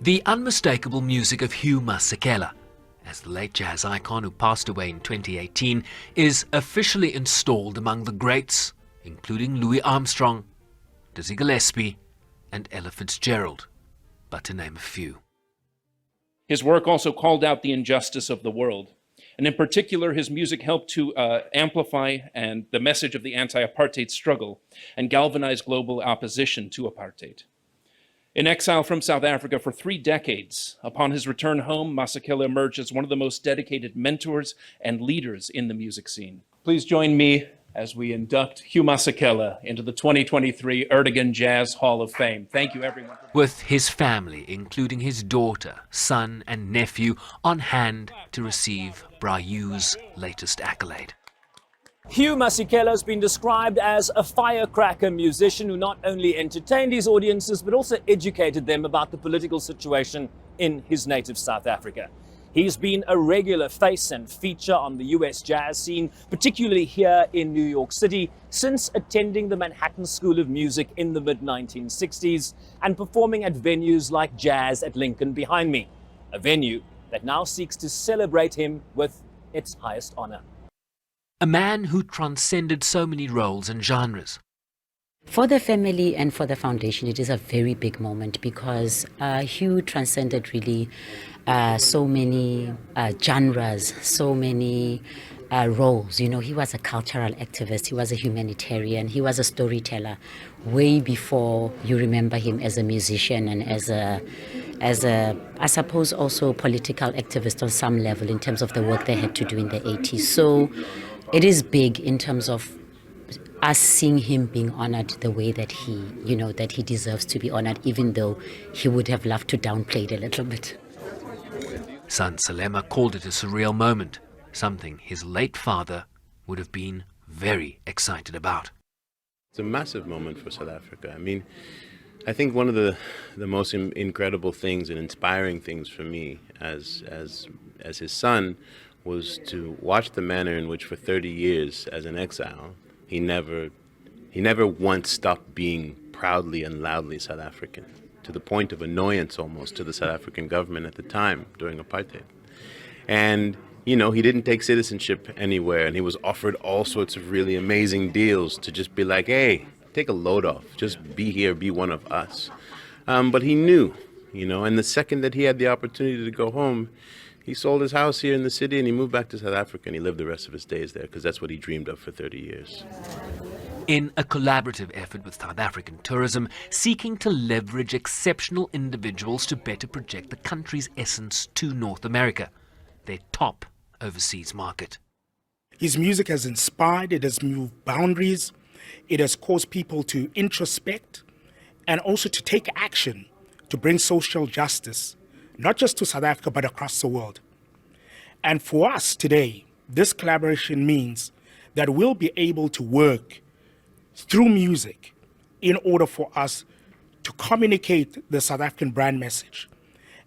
The unmistakable music of Hugh Masekela, as the late jazz icon who passed away in 2018, is officially installed among the greats, including Louis Armstrong, Dizzy Gillespie, and Ella Fitzgerald, but to name a few. His work also called out the injustice of the world, and in particular, his music helped to amplify the message of the anti-apartheid struggle and galvanize global opposition to apartheid. In exile from South Africa for 3 decades, upon his return home, Masekela emerged as one of the most dedicated mentors and leaders in the music scene. Please join me as we induct Hugh Masekela into the 2023 Ertegun Jazz Hall of Fame. Thank you, everyone. With his family, including his daughter, son, and nephew, on hand to receive Hugh's latest accolade. Hugh Masekela has been described as a firecracker musician who not only entertained his audiences but also educated them about the political situation in his native South Africa. He's been a regular face and feature on the US jazz scene, particularly here in New York City, since attending the Manhattan School of Music in the mid-1960s and performing at venues like Jazz at Lincoln behind me, a venue that now seeks to celebrate him with its highest honor. A man who transcended so many roles and genres. For the family and for the foundation, it is a very big moment because Hugh transcended really so many genres, so many roles. You know, he was a cultural activist, he was a humanitarian, he was a storyteller way before you remember him as a musician and as a, I suppose, also political activist on some level in terms of the work they had to do in the 80s. So it is big in terms of us seeing him being honored the way that he deserves to be honored, even though he would have loved to downplay it a little bit. Son Salema called it a surreal moment, something his late father would have been very excited about. It's a massive moment for South Africa. I mean, I think one of the most incredible things and inspiring things for me as his son was to watch the manner in which for 30 years as an exile, he never once stopped being proudly and loudly South African, to the point of annoyance almost to the South African government at the time during apartheid. And, you know, he didn't take citizenship anywhere, and he was offered all sorts of really amazing deals to just be like, hey, take a load off, just be here, be one of us. But he knew, you know, and the second that he had the opportunity to go home, he sold his house here in the city and he moved back to South Africa and he lived the rest of his days there because that's what he dreamed of for 30 years. In a collaborative effort with South African tourism, seeking to leverage exceptional individuals to better project the country's essence to North America, their top overseas market. His music has inspired, it has moved boundaries, it has caused people to introspect and also to take action to bring social justice, not just to South Africa, but across the world. And for us today, this collaboration means that we'll be able to work through music in order for us to communicate the South African brand message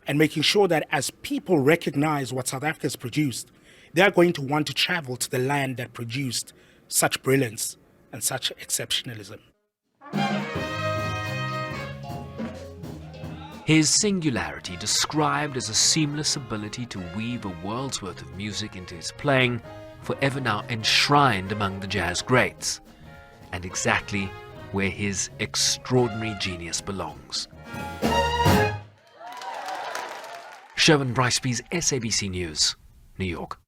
and making sure that as people recognize what South Africa has produced, they're going to want to travel to the land that produced such brilliance and such exceptionalism. His singularity, described as a seamless ability to weave a world's worth of music into his playing, forever now enshrined among the jazz greats, and exactly where his extraordinary genius belongs. Sherwin Bryce-Pease, SABC News, New York.